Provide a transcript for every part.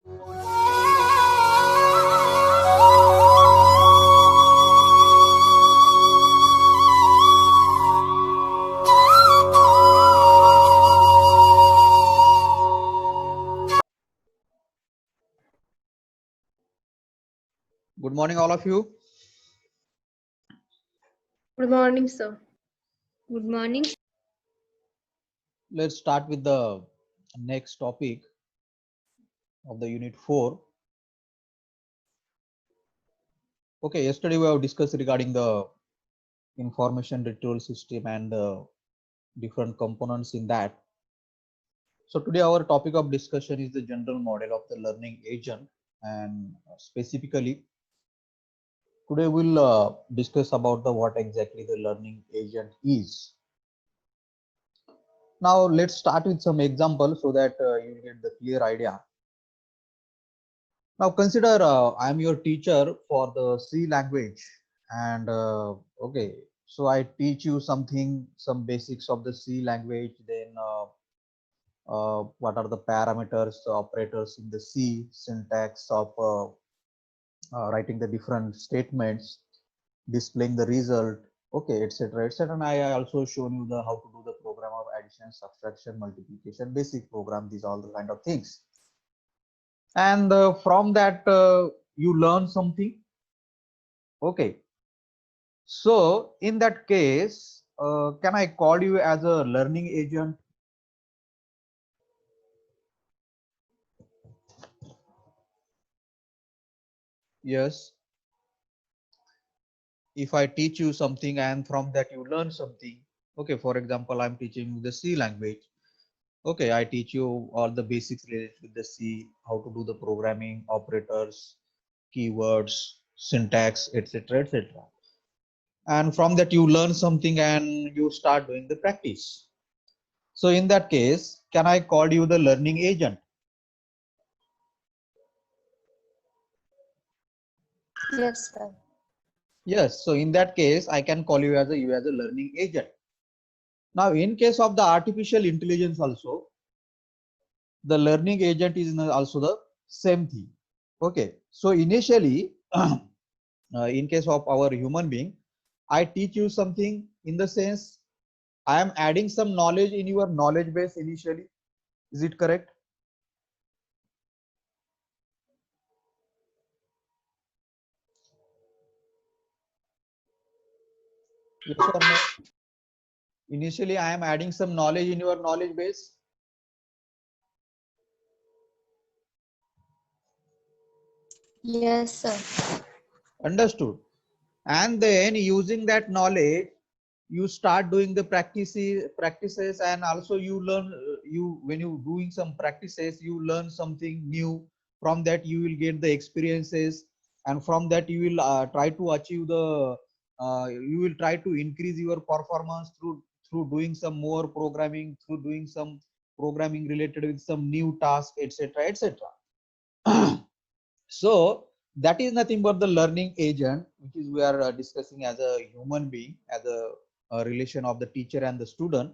Good morning, all of you. Good morning, sir. Good morning. Let's start with the next topic of the unit 4. Okay, yesterday we have discussed regarding the information retrieval system and the different components in that. So today our topic of discussion is the general model of the learning agent, and specifically today we'll discuss about the what exactly the learning agent is. Now let's start with some examples so that you get the clear idea. Now consider I am your teacher for the C language, and okay, so I teach you something, some basics of the C language. Then what are the parameters, the operators in the C, syntax of writing the different statements, displaying the result, okay, etc., etc. And I also shown you the how to do the program of addition, subtraction, multiplication, basic program. These all the kind of things. And from that you learn something. Okay, so in that case can I call you as a learning agent? Yes. If I teach you something and from that you learn something, okay, for example, I'm teaching you the C language. Okay, I teach you all the basics related with the C, how to do the programming, operators, keywords, syntax, etc., etc. And from that you learn something and you start doing the practice. So in that case, can I call you the learning agent? Yes, sir. Yes. So in that case, I can call you as a learning agent. Now, in case of the artificial intelligence also, the learning agent is also the same thing. Okay. So initially, in case of our human being, I teach you something in the sense I am adding some knowledge in your knowledge base initially. Is it correct? Yes or no? Initially, I am adding some knowledge in your knowledge base. Yes, sir. Understood. And then using that knowledge, you start doing the practices, and also you learn you when you doing some practices, you learn something new. From that you will get the experiences, and from that you will try to achieve the you will try to increase your performance through doing some more programming, through doing some programming related with some new task, etc., etc. So that is nothing but the learning agent, which is we are discussing as a human being, as a relation of the teacher and the student.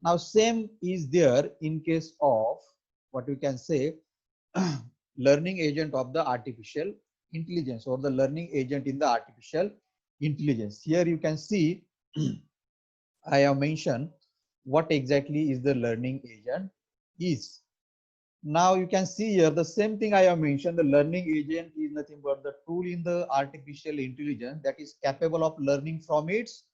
Now same is there in case of what we can say learning agent of the artificial intelligence, or the learning agent in the artificial intelligence. Here you can see I have mentioned what exactly is the learning agent is. Now you can see here the same thing I have mentioned. The learning agent is nothing but the tool in the artificial intelligence that is capable of learning from its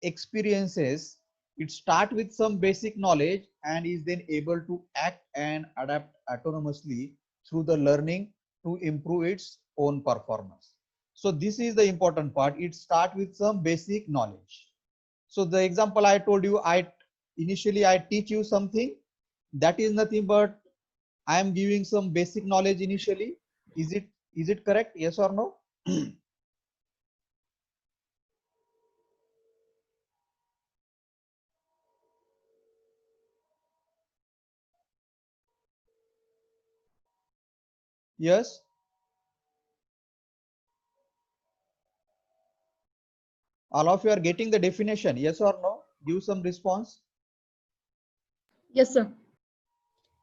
experiences. It starts with some basic knowledge and is then able to act and adapt autonomously through the learning to improve its own performance. So this is the important part. It starts with some basic knowledge. So the example I told you, initially I teach you something, that is nothing but I am giving some basic knowledge initially. Is it correct? Yes or no? Yes. All of you are getting the definition. Yes or no? Give some response. Yes, sir.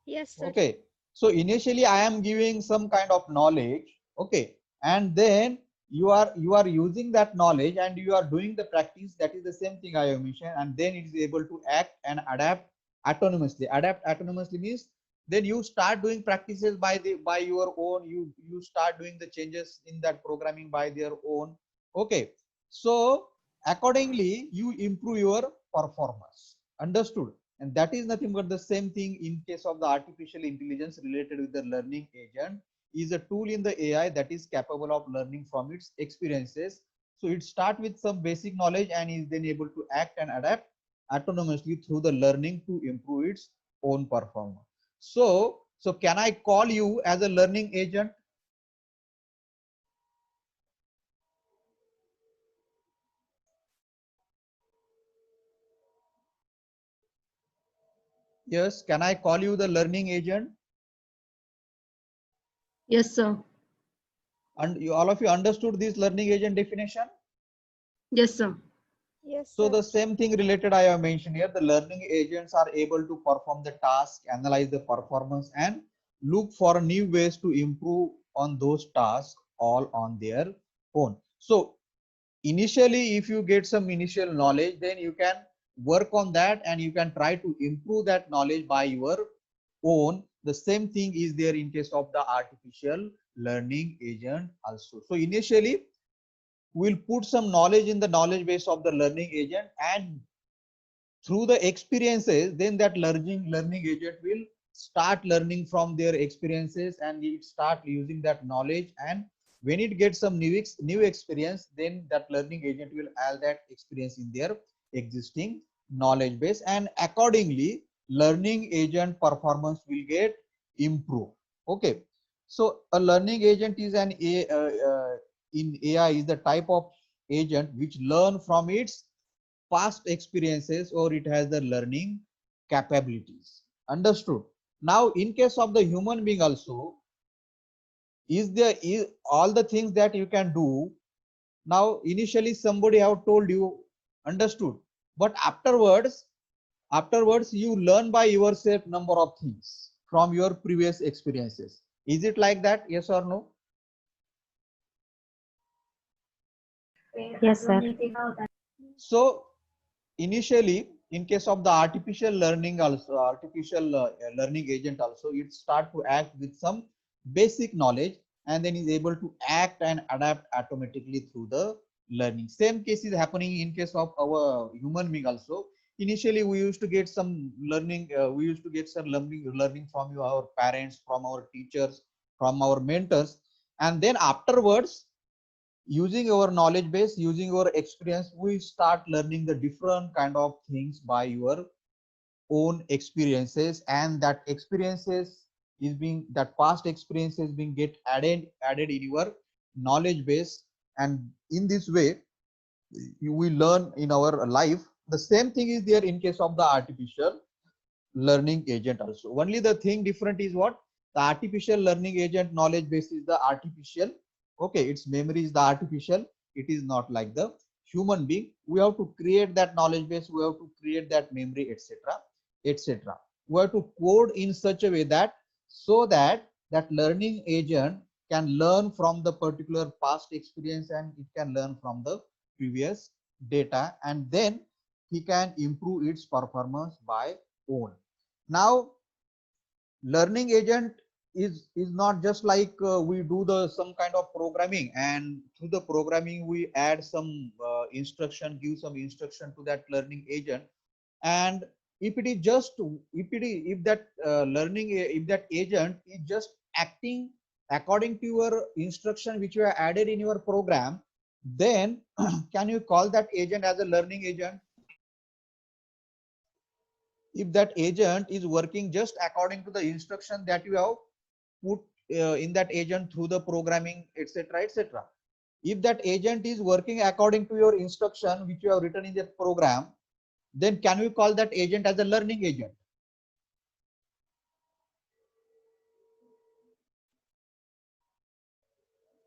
Yes, sir. Okay. So initially I am giving some kind of knowledge, okay, and then you are using that knowledge and you are doing the practice. That is the same thing I have mentioned, and then it is able to act and adapt autonomously. Adapt autonomously means then you start doing practices by your own. You start doing the changes in that programming by their own. Okay, so accordingly you improve your performance. Understood? And that is nothing but the same thing in case of the artificial intelligence related with the learning agent. Is a tool in the AI that is capable of learning from its experiences. So it starts with some basic knowledge and is then able to act and adapt autonomously through the learning to improve its own performance. So can I call you as a learning agent? Yes, can I call you the learning agent? Yes, sir. And all of you understood this learning agent definition? Yes, sir. Yes, So sir. the same thing related I have mentioned here. The learning agents are able to perform the task, analyze the performance, and look for new ways to improve on those tasks all on their own. So initially, if you get some initial knowledge, then you can work on that and you can try to improve that knowledge by your own. The same thing is there in case of the artificial learning agent also. So initially, we'll put some knowledge in the knowledge base of the learning agent, and through the experiences, then that learning agent will start learning from their experiences and it start using that knowledge. And when it gets some new experience, then that learning agent will add that experience in their existing knowledge base, and accordingly learning agent performance will get improved. Okay, so a learning agent is in AI is the type of agent which learn from its past experiences or it has the learning capabilities. Understood? Now in case of the human being also, is all the things that you can do. Now initially somebody have told you, understood, but afterwards you learn by yourself number of things from your previous experiences. Is it like that? Yes or no? Yes, sir. So initially in case of the artificial learning also, artificial learning agent also, it start to act with some basic knowledge and then is able to act and adapt automatically through the learning. Same case is happening in case of our human being also. Initially we used to get some learning, learning from our parents, from our teachers, from our mentors, and then afterwards using our knowledge base, using our experience, we start learning the different kind of things by your own experiences, and that experiences is being, that past experiences being get added in your knowledge base, and in this way we learn in our life. The same thing is there in case of the artificial learning agent also. Only the thing different is what? The artificial learning agent knowledge base is the artificial. Okay, its memory is the artificial. It is not like the human being. We have to create that knowledge base, we have to create that memory, etc, etc. We have to code in such a way that so that that learning agent can learn from the particular past experience and it can learn from the previous data, and then he can improve its performance by own. Now learning agent is not just like we do the some kind of programming, and through the programming we add some instruction, give some instruction to that learning agent. And if it is just if that if that agent is just acting according to your instruction which you have added in your program, then can you call that agent as a learning agent? If that agent is working just according to the instruction that you have put in that agent through the programming, etc, etc. If that agent is working according to your instruction which you have written in the program, then can we call that agent as a learning agent?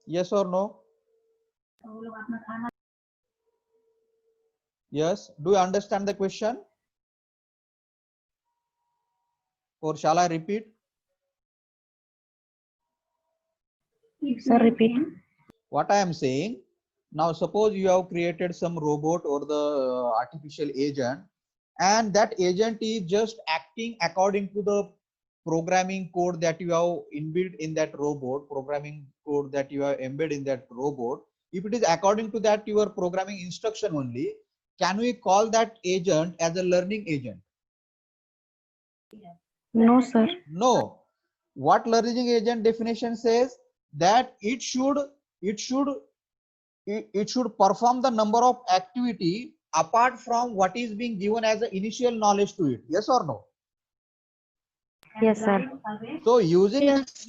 Yes or no? Yes. Do you understand the question, or shall I repeat? Sir, repeat. What I am saying, now suppose you have created some robot or the artificial agent, and that agent is just acting according to the programming code that you have inbuilt in that robot, programming code that you have embedded in that robot. If it is according to that your programming instruction only, can we call that agent as a learning agent? No, sir. No. What learning agent definition says, that it should perform the number of activity apart from what is being given as the initial knowledge to it. Yes or no? Yes, sir. So using Yes, that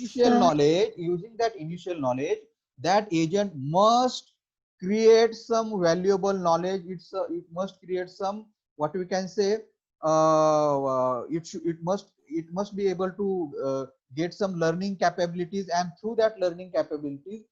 initial knowledge, that agent must create some valuable knowledge. It must create some, what we can say, it must be able to get some learning capabilities, and through that learning capabilities,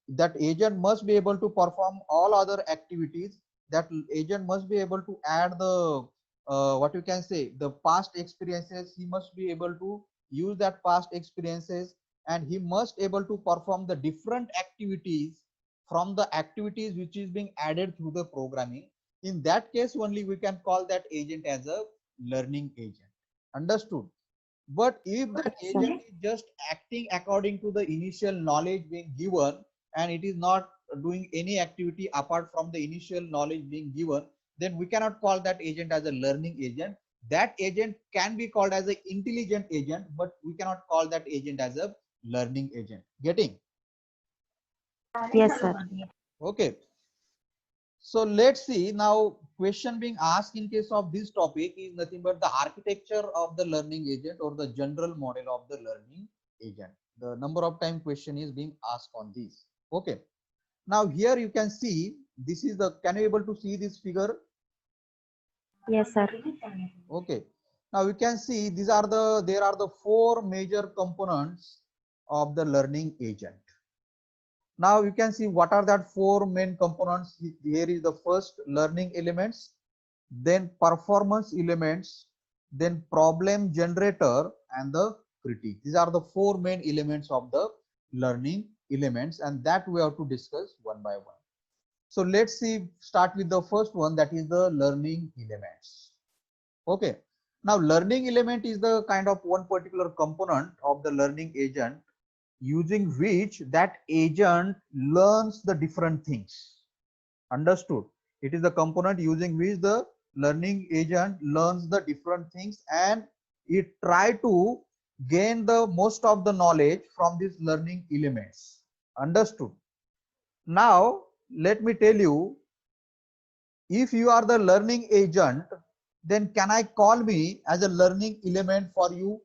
that agent must be able to perform all other activities. That agent must be able to add the what you can say, the past experiences. He must be able to use that past experiences, and he must able to perform the different activities from the activities which is being added through the programming. In that case only we can call that agent as a learning agent. Understood? But if that Yes, sir. agent is just acting according to the initial knowledge being given, and it is not doing any activity apart from the initial knowledge being given, then we cannot call that agent as a learning agent. That agent can be called as an intelligent agent, but we cannot call that agent as a learning agent. Getting? Yes, sir. Okay. So let's see now, question being asked in case of this topic is nothing but the architecture of the learning agent or the general model of the learning agent. The number of time question is being asked on this. Okay. Now here you can see, this is the, can you able to see this figure? Yes, sir. Okay. Now you can see there are the four major components of the learning agent. Now you can see what are that four main components. Here is the first, learning elements, then performance elements, then problem generator, and the critique. These are the four main elements of the learning elements, and that we have to discuss one by one. So let's see, start with the first one, that is the learning elements. Okay. Now learning element is the kind of one particular component of the learning agent using which that agent learns the different things. Understood? It is the component using which the learning agent learns the different things, and it try to gain the most of the knowledge from these learning elements. Understood? Now let me tell you, if you are the learning agent, then can I call me as a learning element for you?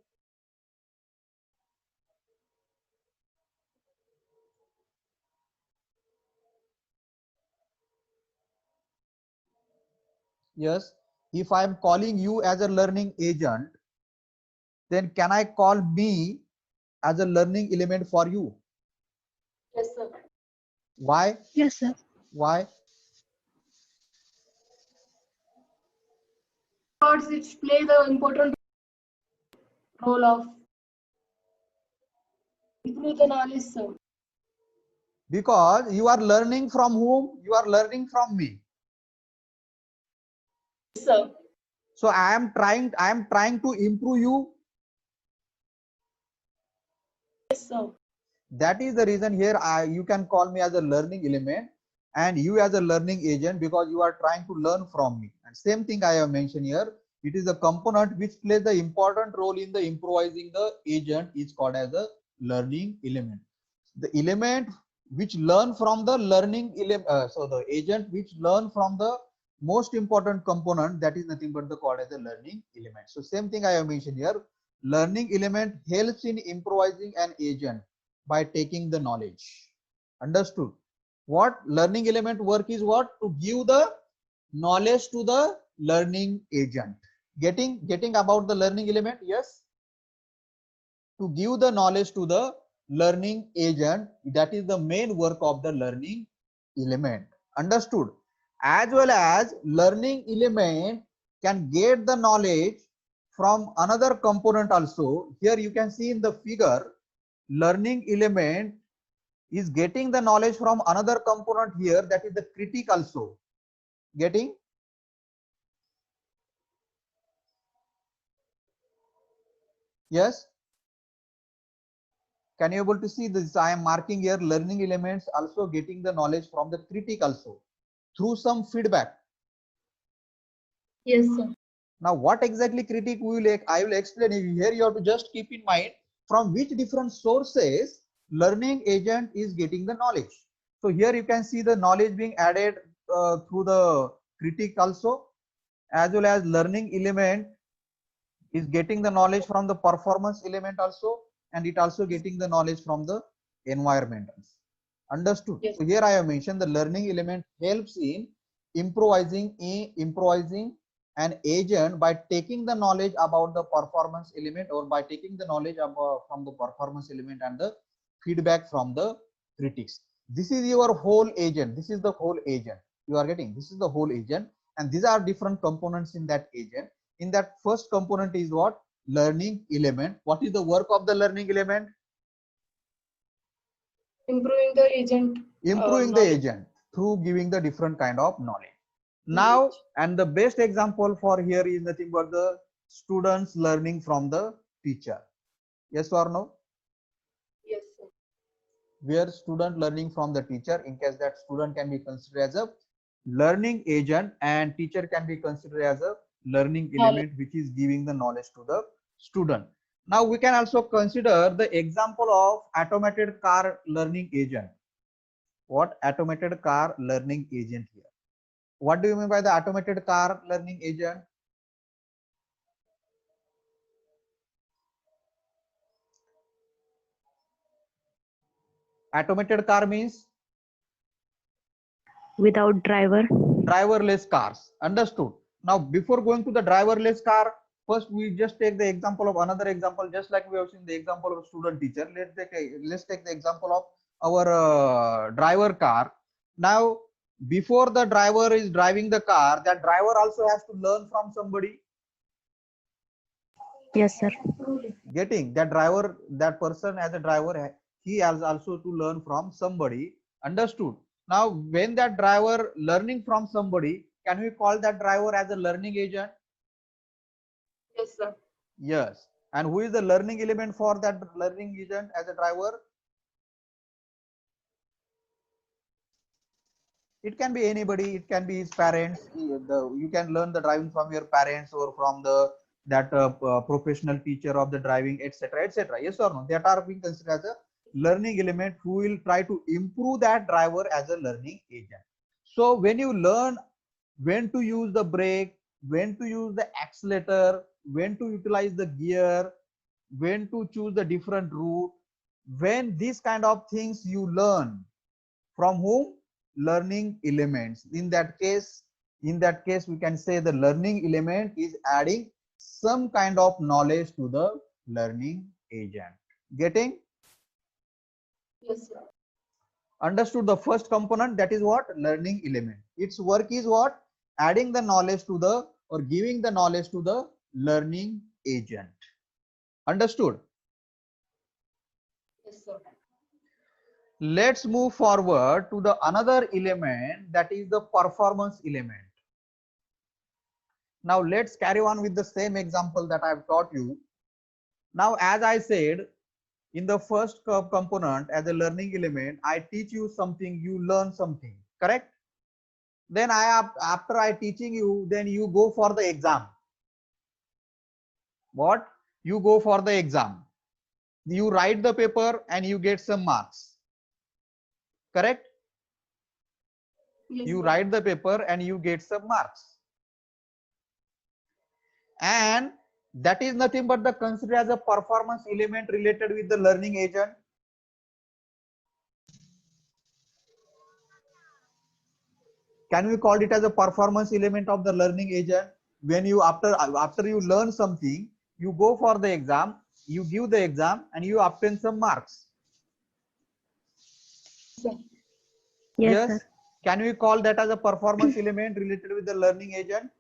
Yes. If I am calling you as a learning agent, then can I call me as a learning element for you? Yes, sir. Why? yes, sir. Why? Words which play the important role of improve the knowledge, sir. Because you are learning from whom? You are learning from me. Yes, sir. So I am trying to improve you. Yes, sir. That is the reason here you can call me as a learning element and you as a learning agent, because you are trying to learn from me. And same thing I have mentioned here. It is a component which plays the important role in the improvising the agent is called as a learning element. The element which learn from the learning element, so the agent which learn from the most important component, that is nothing but the called as a learning element. So same thing I have mentioned here. Learning element helps in improvising an agent by taking the knowledge. Understood? What learning element work is what? To give the knowledge to the learning agent. Getting about the learning element? Yes. To give the knowledge to the learning agent, that is the main work of the learning element. Understood? As well as learning element can get the knowledge from another component also. Here you can see in the figure, learning element is getting the knowledge from another component here, that is the critic also. Getting? Yes? Can you able to see this? I am marking here learning elements also getting the knowledge from the critic also through some feedback. Yes, sir. Now, what exactly critic I will explain you. Here you have to just keep in mind from which different sources learning agent is getting the knowledge. So here you can see the knowledge being added through the critic also, as well as learning element is getting the knowledge from the performance element also, and it also getting the knowledge from the environment. Understood? Yes. So here I have mentioned the learning element helps in improvising an agent by taking the knowledge about the performance element, or by taking the knowledge about, from the performance element and the feedback from the critics. This is your whole agent. This is the whole agent. You are getting? This is the whole agent, and these are different components in that agent. In that first component is what? Learning element. What is the work of the learning element? Improving the agent. Improving the knowledge. agent through giving the different kind of knowledge. Now, and the best example for here is nothing but the students learning from the teacher. Yes or no? Yes, sir. Where student learning from the teacher, in case that student can be considered as a learning agent and teacher can be considered as a learning element which is giving the knowledge to the student. Now we can also consider the example of automated car learning agent. What? Automated car learning agent here. What do you mean by the automated car learning agent? Automated car means Without driver. driverless cars. Understood? Now, before going to the driverless car, first we just take the example of another example, just like we have seen the example of student teacher. Let's take the example of our driver car. Now, before the driver is driving the car, that driver also has to learn from somebody. Yes, sir. Getting that driver, that person as a driver, he has also to learn from somebody. Understood? Now, when that driver learning from somebody, can we call that driver as a learning agent? Yes, sir. Yes. And who is the learning element for that learning agent as a driver? It can be anybody. It can be his parents. You can learn the driving from your parents or from the professional teacher of the driving, etc., etc. Yes or no? That are being considered as a learning element who will try to improve that driver as a learning agent. So when you learn when to use the brake, when to use the accelerator, when to utilize the gear, when to choose the different route, when these kind of things you learn from whom? Learning elements. In that case we can say the learning element is adding some kind of knowledge to the learning agent. Getting? Yes, sir. Understood the first component, that is what? Learning element. Its work is what? Adding the knowledge to the, or giving the knowledge to the learning agent. Understood? Yes, sir. Let's move forward to the another element, that is the performance element. Now let's carry on with the same example that I've taught you. Now, as I said, in the first component as a learning element, I teach you something, you learn something, correct? Then after I teaching you, then you go for the exam. What? You go for the exam. You write the paper and you get some marks. Correct? Yes, You sir. write the paper and you get some marks. And that is nothing but the considered as a performance element related with the learning agent. Can we call it as a performance element of the learning agent? When you after you learn something, you go for the exam, you give the exam and you obtain some marks. Sir. Yes, sir. Can we call that as a performance element related with the learning agent?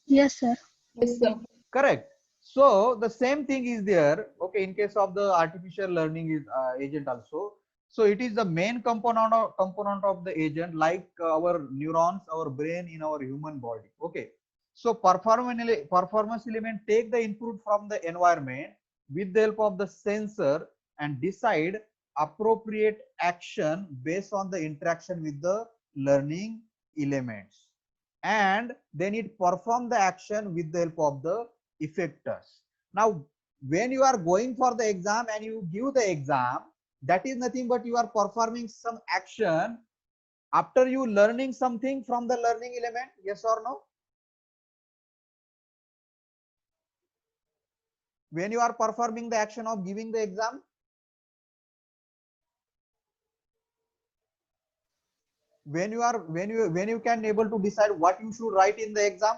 Yes, sir. Yes, sir. Correct. So the same thing is there, okay, in case of the artificial learning is agent also. So it is the main component of the agent, like our neurons, our brain in our human body. Okay. So performance element take the input from the environment with the help of the sensor and decide appropriate action based on the interaction with the learning elements, and then it perform the action with the help of the effectors. Now, when you are going for the exam and you give the exam, that is nothing but you are performing some action after you learning something from the learning element. Yes or no? When you are performing the action of giving the exam, when you can able to decide what you should write in the exam,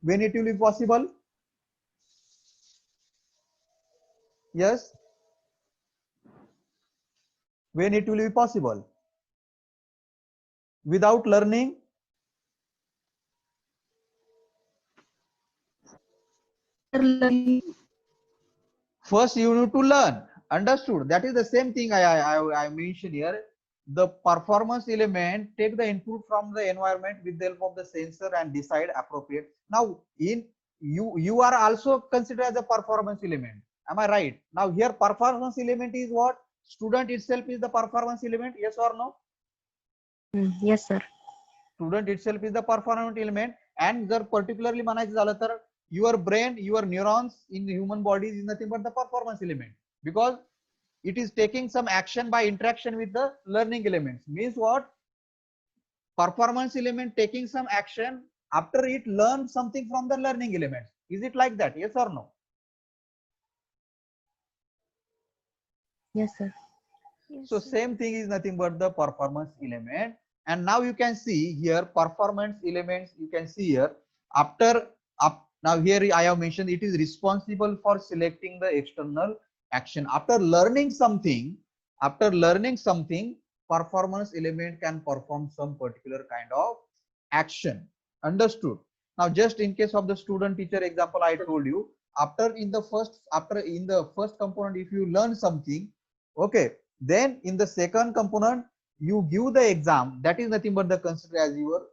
when it will be possible. Yes, when it will be possible. Without learning, first you need to learn. Understood? That is the same thing I mentioned here. The performance element take the input from the environment with the help of the sensor and decide appropriate. Now, in you are also considered as a performance element. Am I right? Now here performance element is what? Student itself is the performance element. Yes or no? Yes, sir. Student itself is the performance element, and जर particularly म्हणायचं झालं तर your brain, your neurons in the human body is nothing but the performance element, because it is taking some action by interaction with the learning elements. Means what? Performance element taking some action after it learns something from the learning elements. Is it like that? Yes or no? Yes, sir. So same thing is nothing but the performance element. And now you can see here performance elements. You can see here after now here I have mentioned it is responsible for selecting the external action. After learning something, performance element can perform some particular kind of action. Understood? Now just in case of the student teacher example I told you, after in the first component, if you learn something, okay, then in the second component you give the exam, that is nothing but the consider as your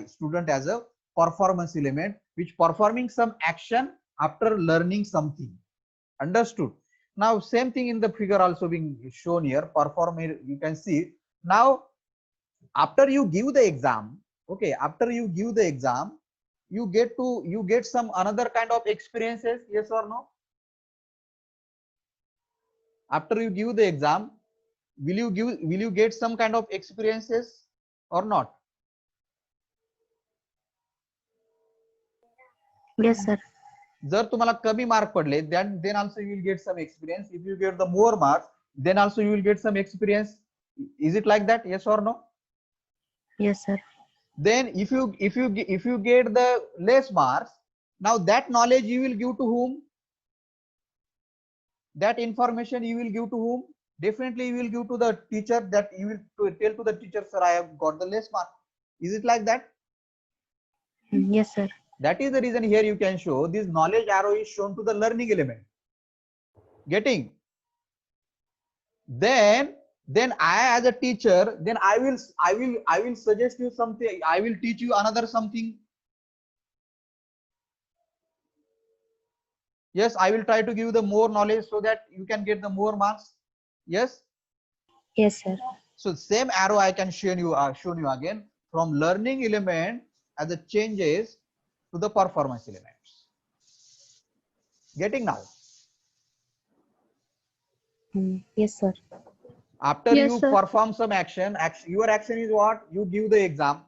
student as a performance element which performing some action after learning something. Understood? Now same thing in the figure also being shown here, performer. You can see now after you give the exam, okay, after you give the exam, you get some another kind of experiences. Yes or no? After you give the exam, will you get some kind of experiences or not? Yes, sir. जर तुम्हाला कमी mark पडले, then also you will get some experience. If you get the more marks, then also you will get some experience. Is it like that? Yes or no? Yes, sir. Then if you get the less marks, now that knowledge you will give to whom? That information you will give to whom? Definitely you will give to the teacher, that you will tell to the teacher, sir, I have got the less mark. Is it like that? Yes, sir. That is the reason here you can show this knowledge arrow is shown to the learning element. Getting? Then I as a teacher, then I will suggest you something. I will teach you another something. Yes, I will try to give you the more knowledge so that you can get the more marks. Yes. Yes, sir. So same arrow I can show you again, from learning element as it changes to the performance elements. Getting now? Yes, sir. After Yes, you sir. perform some action, your action is what? You give the exam.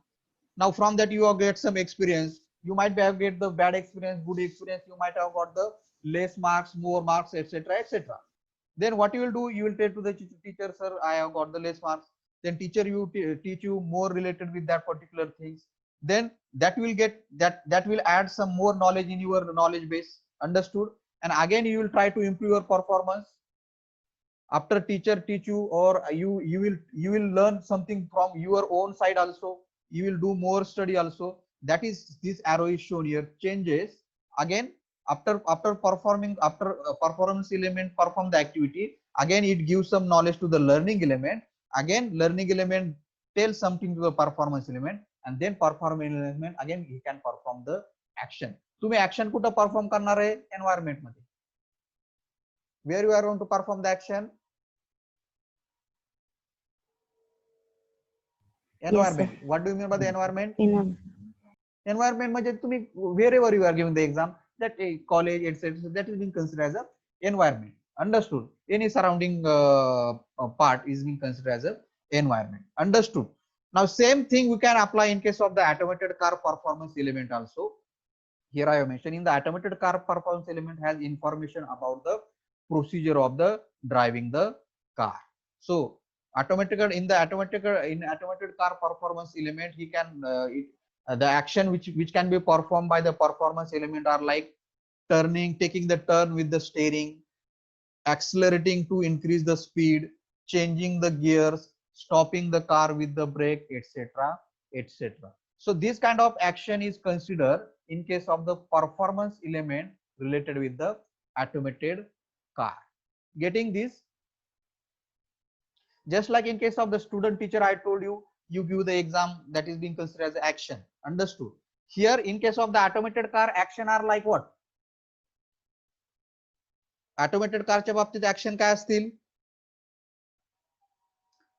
Now from that you will get some experience. You might have get the bad experience, good experience. You might have got the less marks, more marks, etc., etc. Then what you will do? You will tell to the teacher, sir, I have got the less marks. Then teacher you teach you more related with that particular things. Then that will get that will add some more knowledge in your knowledge base. Understood? And again you will try to improve your performance. After teacher teach you, or you will learn something from your own side also. You will do more study also. That is, this arrow is shown here, changes. Again after performing, after performance element perform the activity, again it gives some knowledge to the learning element. Again learning element tells something to the performance element, and then performance element again he can perform the action. तुम्ही action कुठं perform करणार आहे? Environment मध्ये. Where you are going to perform the action? Environment. Yes, What do you mean by the environment? Environment म्हणजे तुम्ही wherever you are giving the exam, that a college etc, that is being considered as a environment. Understood? Any surrounding part is being considered as a environment. Understood? Now same thing we can apply in case of the automated car performance element also. Here I have mentioned in the automated car performance element has information about the procedure of the driving the car. So in the automated car performance element, he can the action which can be performed by the performance element are like turning, taking the turn with the steering, accelerating to increase the speed, changing the gears, stopping the car with the brake, etc, etc. So this kind of action is considered in case of the performance element related with the automated car. Getting this? Just like in case of the student teacher, I told you, you give the exam, that is being considered as action. Understood? Here in case of the automated car, action are like what? Automated कारच्या बाबतीत action काय असतील?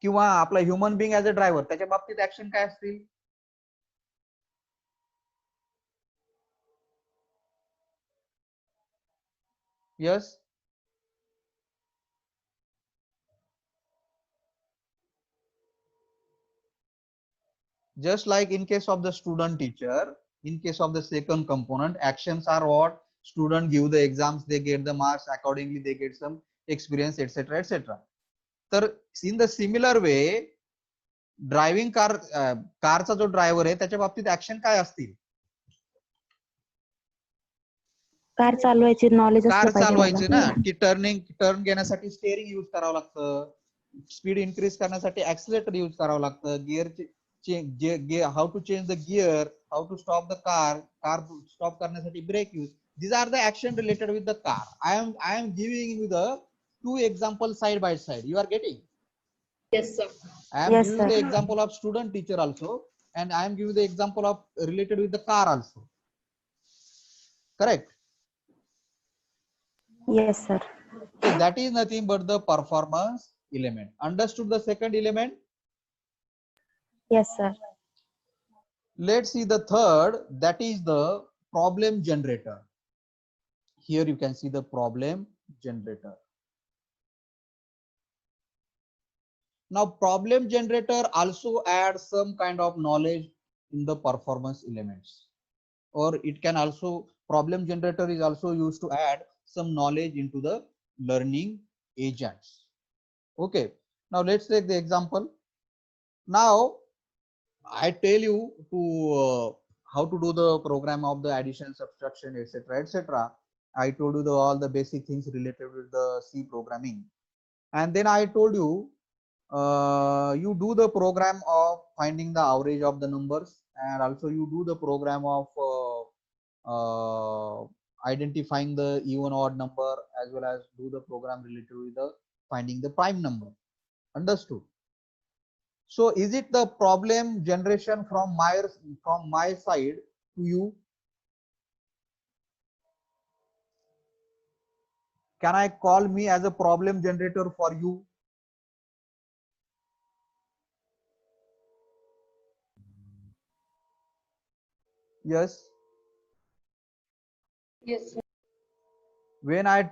किंवा आपला human being as a driver त्याच्या बाबतीत action काय असतील? Yes, just like in case of the student teacher, in case of the second component, actions are what? Student give the exams, they get the marks, accordingly they get some experience, etc, etc. तर in the similar way, driving कारचा जो driver आहे त्याच्या बाबतीत action काय असतील? Car चालवायची knowledge car असलं पाहिजे चालवायची ना, मला. की टर्न घेण्यासाठी स्टेअरिंग यूज करावं लागतं, स्पीड इन्क्रीज करण्यासाठी ऍक्सिलेटर यूज करावं लागतं, gear how to change the gear, how to stop the car stop करण्यासाठी brake use. These are the action related with the car. I am giving you the two examples side by side. You are getting? Yes, sir. I am Yes, giving sir. the example of student teacher also, and I am giving the example of related with the car also. Correct? Yes, sir. So that is nothing but the performance element. Understood the second element? Yes, sir. Let's see the third, that is the problem generator. Here you can see the problem generator. Now problem generator also adds some kind of knowledge in the performance elements, or it can also, problem generator is also used to add some knowledge into the learning agents. Okay, now let's take the example. Now I tell you to how to do the program of the addition, subtraction, etc, etc. I told you all the basic things related with the C programming, and then I told you you do the program of finding the average of the numbers, and also you do the program of identifying the even odd number, as well as do the program related with the finding the prime number. Understood? So is it the problem generation from my side to you? Can I call me as a problem generator for you? Yes. Yes, sir. When I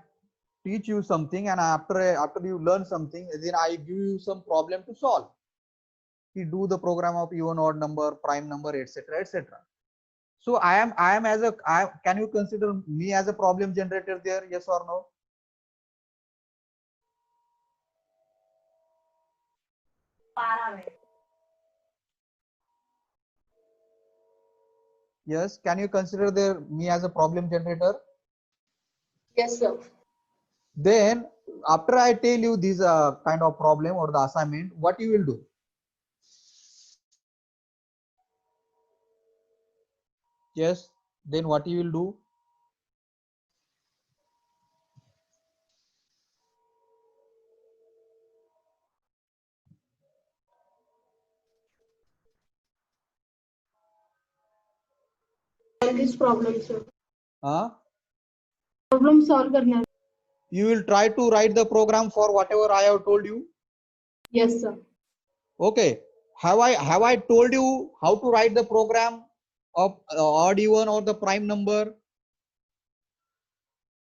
teach you something, and after you learn something, then I give you some problem to solve. You do the program of even odd number, prime number, etc, etc. So I am as a, can you consider me as a problem generator there? Yes or no? Yes, can you consider me as a problem generator? Yes, sir. Then after I tell you this kind of problem or the assignment, what you will do? Yes, then what you will do? this problem, sir. Huh? Problem solve करना है. You will try to write the program for whatever I have told you. Yes, sir. Okay. Have I told you how to write the program of odd even or the prime number?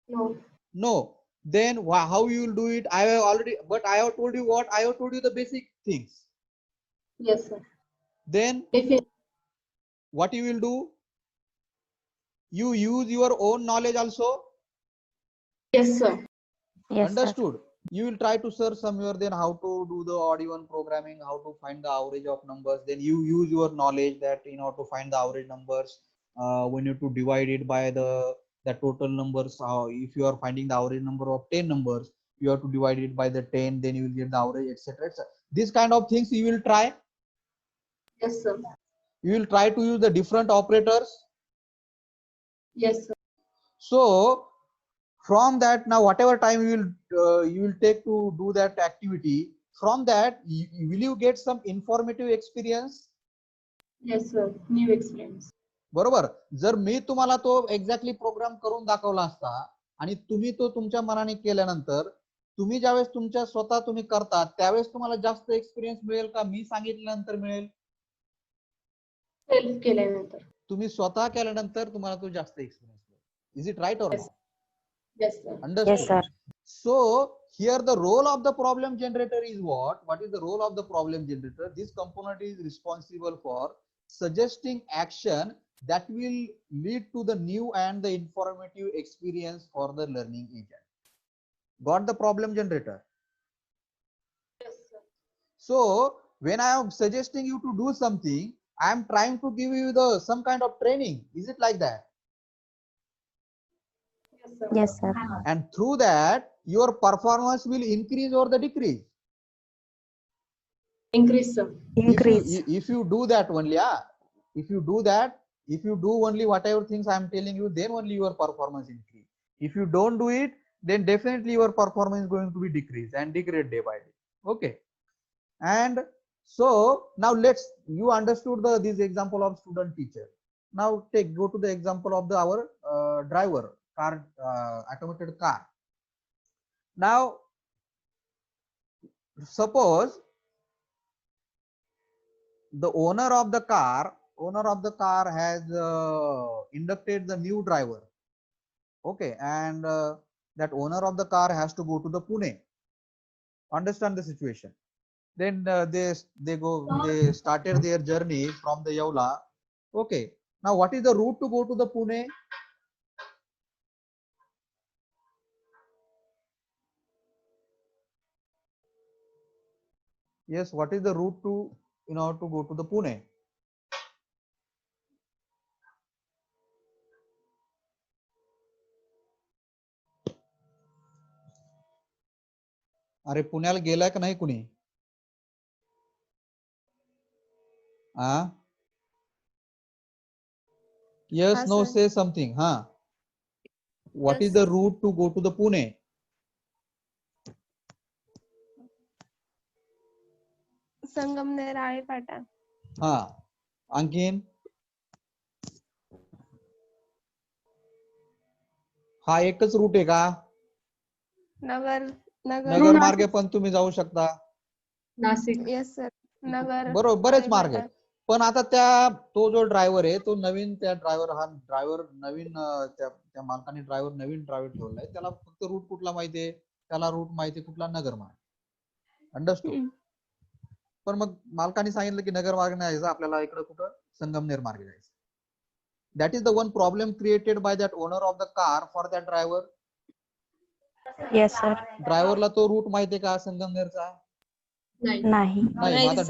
No. No. Then how you will do it? I have already, but I have told you what? I have told you the basic things. Yes, sir. Then Definitely. what you will do? You use your own knowledge also. Yes, sir. Yes, sir. Understood. You will try to search somewhere then how to do the odd even programming, how to find the average of numbers. Then you use your knowledge that in order to find the average numbers, we need to divide it by the total numbers. If you are finding the average number of 10 numbers, you have to divide it by the 10, then you will get the average, etc. These kind of things you will try. Yes, sir. You will try to use the different operators. Yes, sir. So from that, now whatever time you will take to do that activity, from that will you get some informative experience? Yes, sir. New experience. बरोबर. जर मी तुम्हाला तो exactly programme करून दाखवला असता आणि तुम्ही तो तुमच्या मनाने केल्यानंतर तुम्ही ज्यावेळेस तुमच्या स्वतः तुम्ही करता त्यावेळेस तुम्हाला जास्त एक्सपिरियन्स मिळेल का मी सांगितल्यानंतर मिळेल? सेल्फ केल्यानंतर. तुम्ही स्वतः केल्यानंतर तुम्हाला तो जास्त एक्सपिरियन्स मिळेल. Is it right or not? Yes, sir. Understood. Yes, sir. So here the role of the problem generator is what? What is the role of the problem generator? This component is responsible for suggesting action that will lead to the new and the informative experience for the learning agent. Got the problem generator? Yes, sir. So when I am suggesting you to do something, I am trying to give you the some kind of training. Is it like that? Yes, sir. Yes, sir. And through that your performance will increase or the decrease. Increase, sir. Increase. If you do that only, if you do that, if you do only whatever things I am telling you, then only your performance increase. If you don't do it, then definitely your performance is going to be decreased and degrade day by day. Okay. And so now you understood this example of student teacher. Now go to the example of our driver car, automated car. Now suppose the owner of the car has inducted the new driver. Okay, and that owner of the car has to go to the Pune. Understand the situation. Then they started their journey from the Yaula. Okay, now what is the route to go to the Pune? Yes, what is the route to in order to go to the Pune? अरे पुण्याला गेलाय का नाही कुणी? Yes, no, say something. What is the route to go to the Pune? Sangamner Alephata. आणखीन हा एकच root आहे का? नगर मार्गे पण तुम्ही जाऊ शकता. नाशिक. Yes sir. नगर. बरोबर, बरेच मार्ग आहेत. पण आता तो जो ड्रायव्हर आहे तो नवीन ड्रायव्हर नवीन त्या मालकाने नवीन ड्रायव्हर ठेवलाय. त्याला फक्त रूट कुठला माहितीये? त्याला रूट माहितीये कुठला? नगर मार्ग. अंडरस्टूड. पण मग मालकाने सांगितलं की नगर मार्ग नाही जायचं, आपल्याला इकडे कुठं संगमनेर मार्ग जायचं. That is the one problem created by that owner of the car for that driver. Yes, sir. ड्रायव्हरला तो रूट माहितीये का संगमनेरचा? नाही. नाही. आता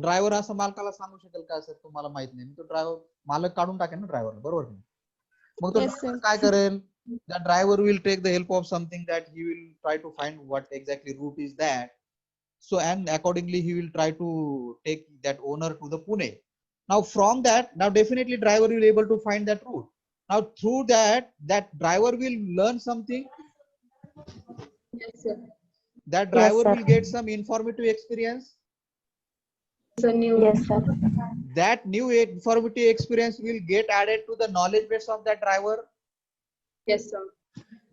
ड्रायव्हर असं मालकाला सांगू शकेल का सर तुम्हाला माहित नाही? तो मालक काढून टाकेल ना ड्रायव्हरला, बरोबर नाही? मग तो काय करेल? That driver will take the help of something that he will try to find what exactly route is that. So and accordingly he will try to take that owner to the Pune. Now from that, now definitely driver will be able to find that route. Now through that driver will learn something. Yes, sir. That driver Yes, sir. will get some informative experience. It's a new. Yes, sir. that new informative experience will get added to the knowledge base of that driver. Yes, sir.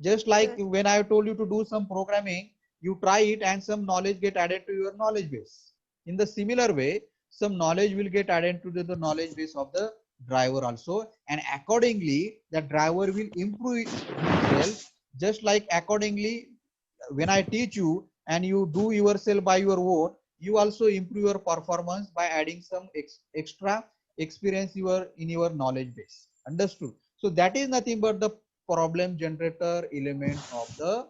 Just like when I told you to do some programming, you try it and some knowledge get added to your knowledge base. In the similar way, some knowledge will get added to the knowledge base of the driver also, and accordingly the driver will improve himself. Just like accordingly, when I teach you and you do yourself by your own, you also improve your performance by adding some extra experience in your knowledge base. Understood? So that is nothing but the problem generator element of the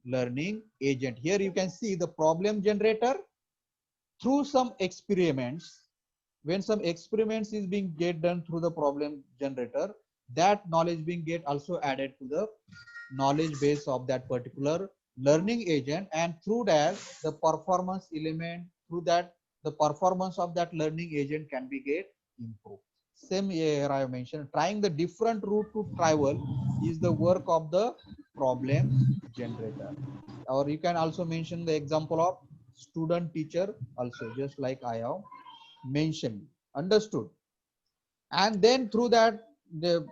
learning agent. Here you can see the problem generator through some experiments. When some experiments is being get done through the problem generator, that knowledge being get also added to the knowledge base of that particular learning agent, and through that the performance element, through that the performance of that learning agent can be get improved. Same here I mentioned, trying the different route to travel is the work of the problem generator. Or you can also mention the example of student teacher also, just like I have mentioned. Understood? And then through that, the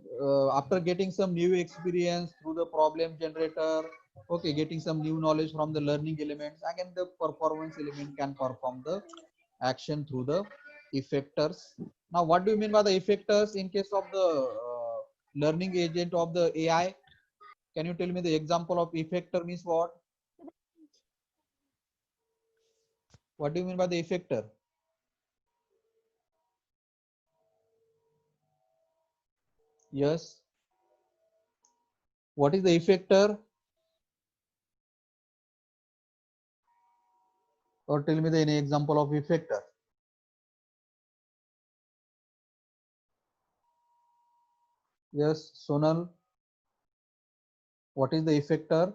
after getting some new experience through the problem generator, okay, getting some new knowledge from the learning elements, again the performance element can perform the action through the effectors. Now what do you mean by the effectors in case of the learning agent of the AI? Can you tell me the example of effector means what? What do you mean by the effector? Yes. What is the effector? Or tell me the any example of effector. Yes, Sonal. What is the effector?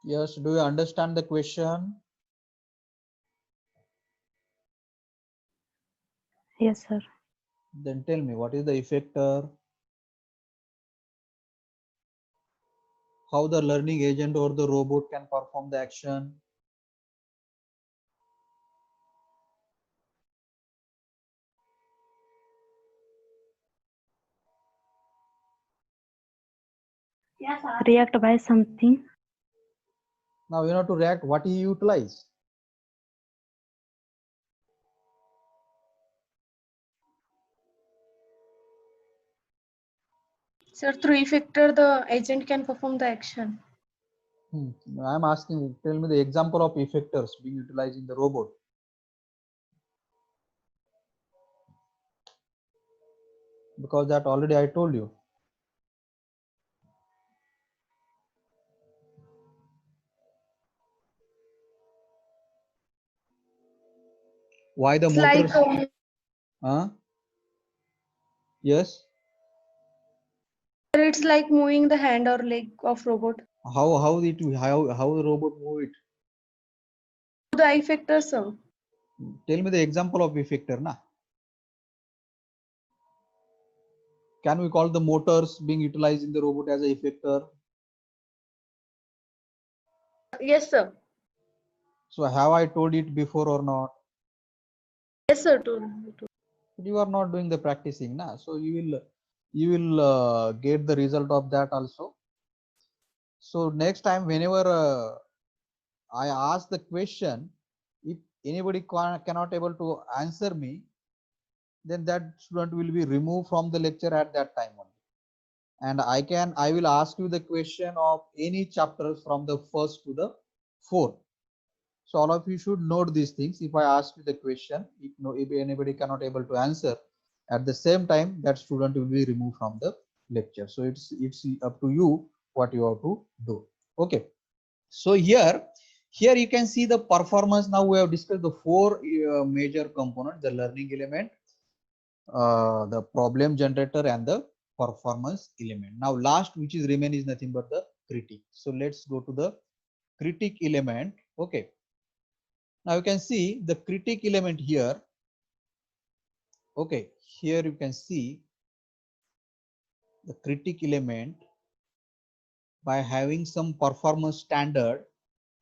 Yes, do you understand the question? Yes, sir. Then tell me, what is the effector? How the learning agent or the robot can perform the action? React by something. Now you have to react what he utilize. Sir, through effector, the agent can perform the action. I'm asking, tell me the example of effectors being utilized in the robot. Because that already I told you. Why the It's motors? like Yes. it's like moving the hand or leg of robot. How the robot move it? The effector, sir. Tell me the example of effector, na? Can we call the motors being utilized in the robot as a effector? Yes, sir. So have I told it before or not? Yes, sir. You are not doing the practicing, na? So you will get the result of that also. So next time, whenever I ask the question, if anybody cannot able to answer me, then that student will be removed from the lecture at that time only. And I will ask you the question of any chapters from the first to the fourth. So all of you should note these things. If I ask you the question, if anybody cannot able to answer, at the same time that student will be removed from the lecture. So it's up to you what you have to do. Okay. So here you can see the performance. Now we have discussed the four major components: the learning element, the problem generator, and the performance element. Now last which is remain is nothing but the critique. So let's go to the critique element. Okay. Now you can see the critique element here. Okay, here you can see the critique element by having some performance standard,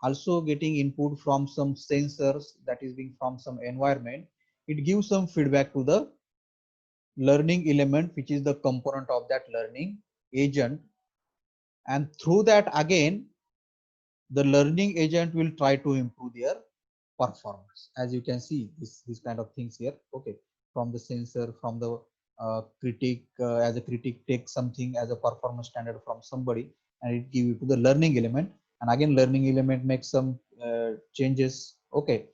also getting input from some sensors, that is being from some environment. It gives some feedback to the learning element, which is the component of that learning agent, and through that again the learning agent will try to improve their performance. As you can see this kind of things here. Okay, from the sensor, from the critique, as a critique takes something as a performance standard from somebody and it give it to the learning element, and again learning element makes some changes. Okay,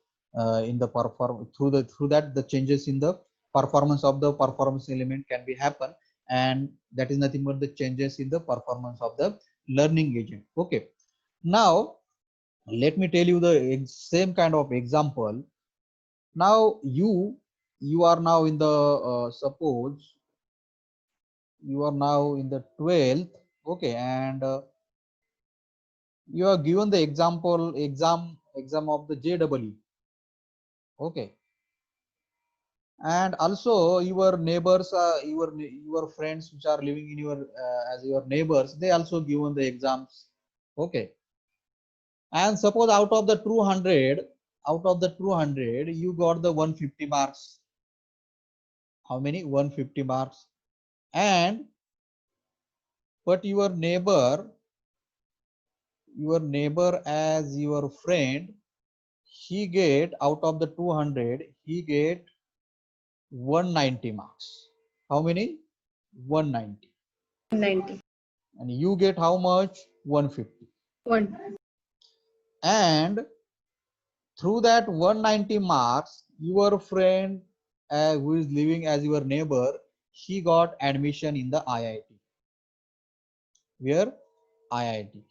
in the perform through that the changes in the performance of the performance element can be happen, and that is nothing but the changes in the performance of the learning agent. Okay, now let me tell you the same kind of example. Now you are now in the suppose you are now in the 12th. Okay, and you are given the exam of the JEE. Okay, and also your neighbors, your friends which are living in your as your neighbors, they also given the exams. Okay, and suppose out of the 200 you got the 150 marks. How many? 150 marks. And but your neighbor as your friend, he get out of the 200 he get 190 marks. How many? 190. 90. And you get how much? 150. 1. And through that 190 marks, your friend who is living as your neighbor, he got admission in the IIT. Where? IIT.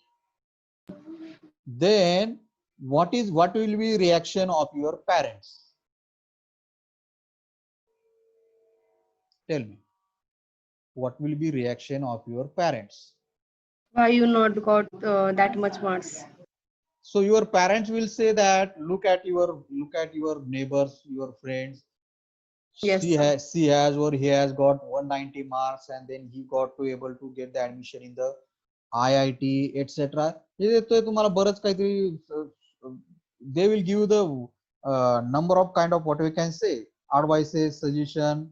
Then what will be reaction of your parents? Tell me. What will be reaction of your parents? Why you not got that much marks? So your parents will say that look at your neighbors, your friends. Yes, She sir. has or he has got 190 marks and then he got to able to get the admission in the IIT, etc. हे तो तुम्हाला बरंच काहीतरी they will give you the number of kind of what we can say advices, suggestion.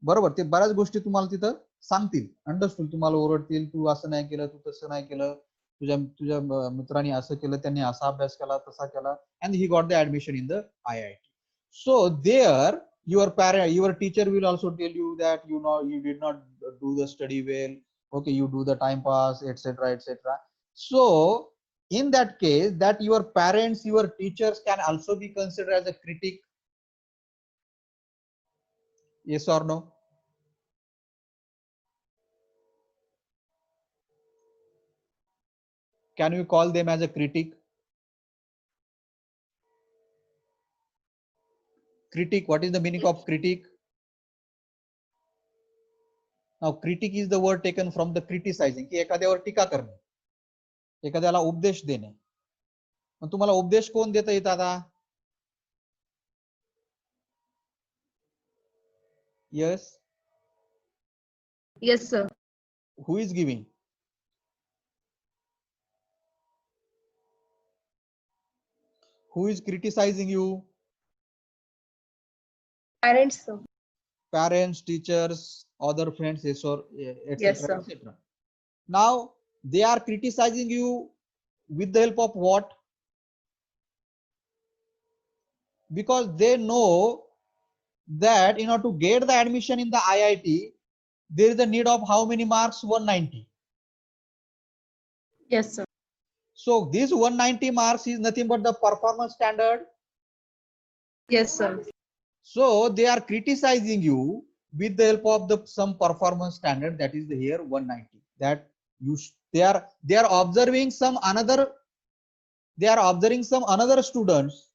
बरोबर, ते बऱ्याच गोष्टी तुम्हाला तिथं सांगतील. अंडरस्टूड, तुम्हाला ओरडतील, तू असं नाही केलं, तू तसं नाही केलं, तुझ्या तुझ्या मित्रांनी असं केलं, त्यांनी असा अभ्यास केला, तसा केला, and he got the admission in the IIT. So there your teacher will also tell you that you did not do the study well. Okay, you do the time pass, etc, etc. So in that case, that your parents, your teachers can also be considered as a critic. Yes or no? Can we call them as a critic? Critic, what is the meaning of critic? Now critic is the word taken from the criticizing, की एखाद्यावर टीका करणे, एखाद्याला उपदेश देणे. मग तुम्हाला उपदेश कोण देत येत आता? Yes. Yes, sir. Who is giving? Who is criticizing you? Parents, sir. Parents, teachers, other friends, etc, Yes, sir. etc. Now they are criticizing you with the help of what? Because they know that in order to get the admission in the IIT, there is a need of how many marks? 190. Yes, sir. So this 190 marks is nothing but the performance standard. Yes, sir. So they are criticizing you with the help of some performance standard, that is here 190. That they are observing some another, they are observing some another students,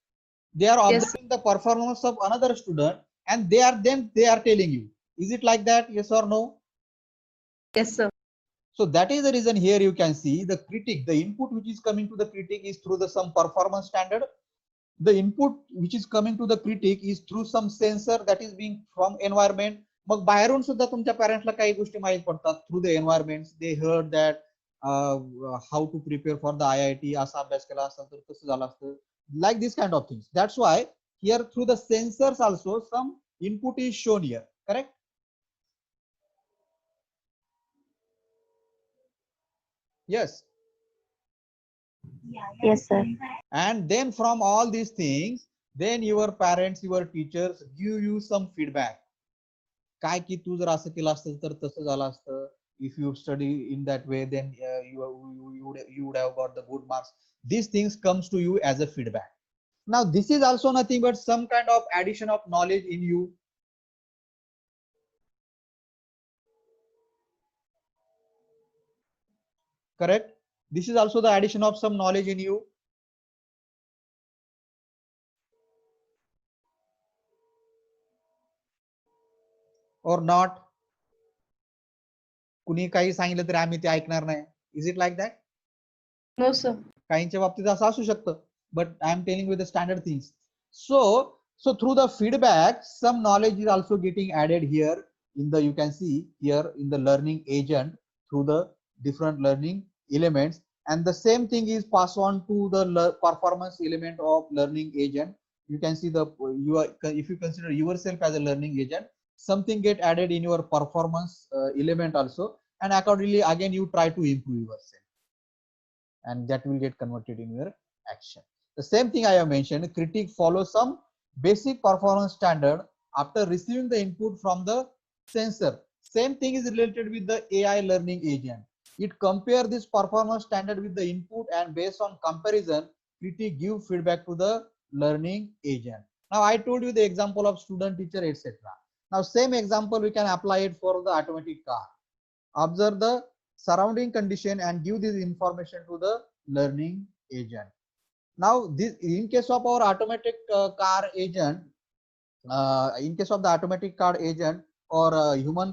they are Yes. observing the performance of another student, and they are telling you. Is it like that? Yes or no? Yes, sir. So that is the reason here you can see the critic, the input which is coming to the critic is through the some performance standard. The input which is coming to the critic is through some sensor that is being from environment. मग बाहेरून सुद्धा तुमच्या पॅरेंट्सला काही गोष्टी माहित पडतात through the environment. They heard that how to prepare for the IIT, असा अभ्यास केला असता तर कसं झालं असतं, like this kind of things. That's why here through the sensors also some input is shown here, correct? Yes. Yes, sir. And then from all these things, then your parents, your teachers give you some feedback. काय की तू जर असं केलं असतं तर तसं झालं असतं. If you study in that way, then you would have got the good marks. These things comes to you as a feedback. Now this is also nothing but some kind of addition of knowledge in you. Correct? This is also the addition of some knowledge in you. Or not? कुणी काही सांगितलं तरी आम्ही ते ऐकणार नाही. Is it like that? No, sir. काहींच्या बाबतीत असं असू शकतं. But I am telling you the standard things. So through the feedback, some knowledge is also getting added here in the, you can see here in the learning agent through the different learning elements, and the same thing is passed on to the performance element of learning agent. You can see the if you consider yourself as a learning agent, something get added in your performance element also, and accordingly again you try to improve yourself, and that will get converted in your action. The same thing I have mentioned, critic follows some basic performance standard after receiving the input from the sensor. Same thing is related with the AI learning agent. It compare this performance standard with the input, and based on comparison, critic give feedback to the learning agent. Now I told you the example of student, teacher, etc. Now same example we can apply it for the automatic car. Observe the surrounding condition and give this information to the learning agent. Now this, in case of our automatic car agent, in case of the automatic car agent or human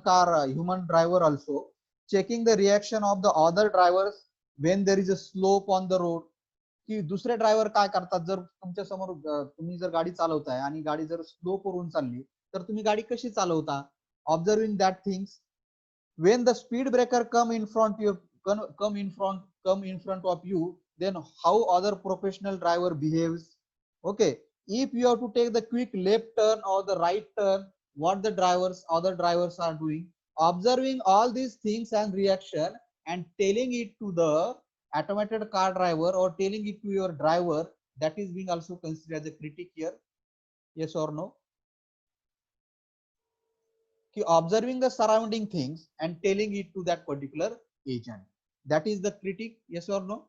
driver also, checking the reaction of the other drivers when there is a slope on the road. की दुसरे driver काय करतात, जर तुमच्या समोर तुम्ही जर गाडी चालवताय आणि गाडी जर स्लोप वरून चालली तर तुम्ही गाडी कशी चालवता. Observing that things. When the speed breaker come in front of you, then how other professional driver behaves. Okay, if you have to take the quick left turn or the right turn, what the other drivers are doing, observing all these things and reaction and telling it to the automated car driver or telling it to your driver, that is being also considered as a critic here. Yes or no? Observing the surrounding things and telling it to that particular agent, that is the critic. Yes or no?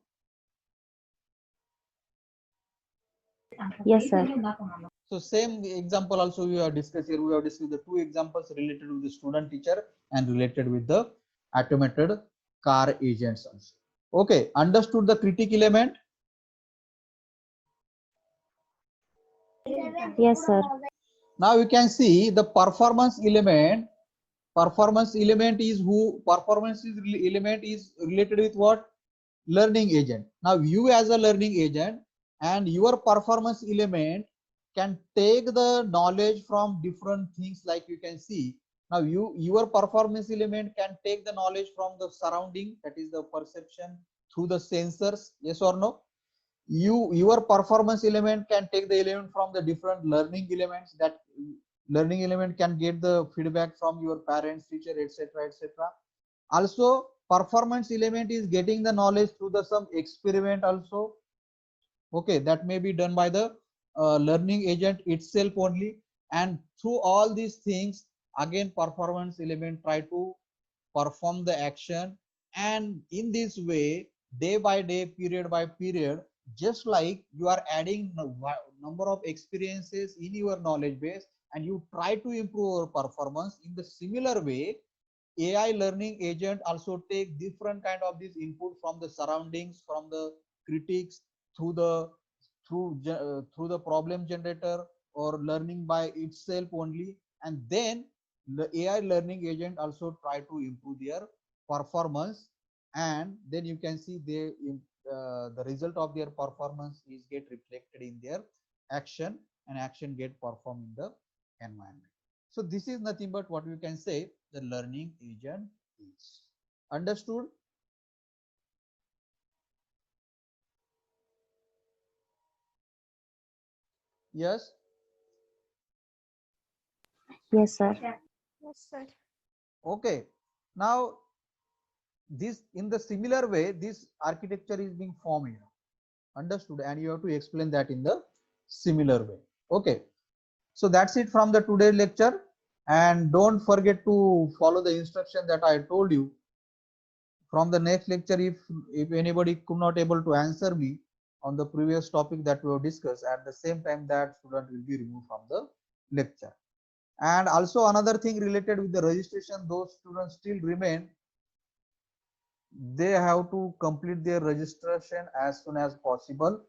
Yes, sir. So same example also we have discussed here. We have discussed the two examples related with the student, teacher, and related with the automated car agents also. Okay, understood the critic element? Yes, sir. Now you can see the performance element. Performance element is element is related with what? Learning agent. Now you as a learning agent and your performance element can take the knowledge from different things, like you can see. Now your performance element can take the knowledge from the surrounding, that is the perception through the sensors. Yes or no? Your performance element can take the element from the different learning elements. That learning element can get the feedback from your parents, teacher, etc., etc. Also performance element is getting the knowledge through the some experiment also. Okay, that may be done by the learning agent itself only, and through all these things again performance element try to perform the action, and in this way day by day, period by period, just like you are adding number of experiences in your knowledge base and you try to improve your performance, in the similar way AI learning agent also take different kind of this input from the surroundings, from the critics, through the through the problem generator, or learning by itself only, and then the AI learning agent also try to improve their performance, and then you can see the result of their performance is get reflected in their action, and action get performed in the environment. So this is nothing but what we can say the learning agent is. Understood? Yes. Yes, sir. Yes, sir. Okay. Now this in the similar way, this architecture is being formed here. Understood? And you have to explain that in the similar way. Okay. So that's it from the today lecture. And don't forget to follow the instruction that I told you. From the next lecture, if anybody could not able to answer me on the previous topic that we have discussed, at the same time that student will be removed from the lecture. And also another thing related with the registration, those students still remain, they have to complete their registration as soon as possible.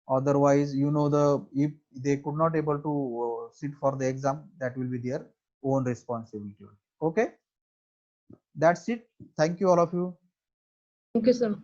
Otherwise, you know, if they could not able to sit for the exam, that will be their own responsibility. Okay, that's it. Thank you all of you. Thank you, sir.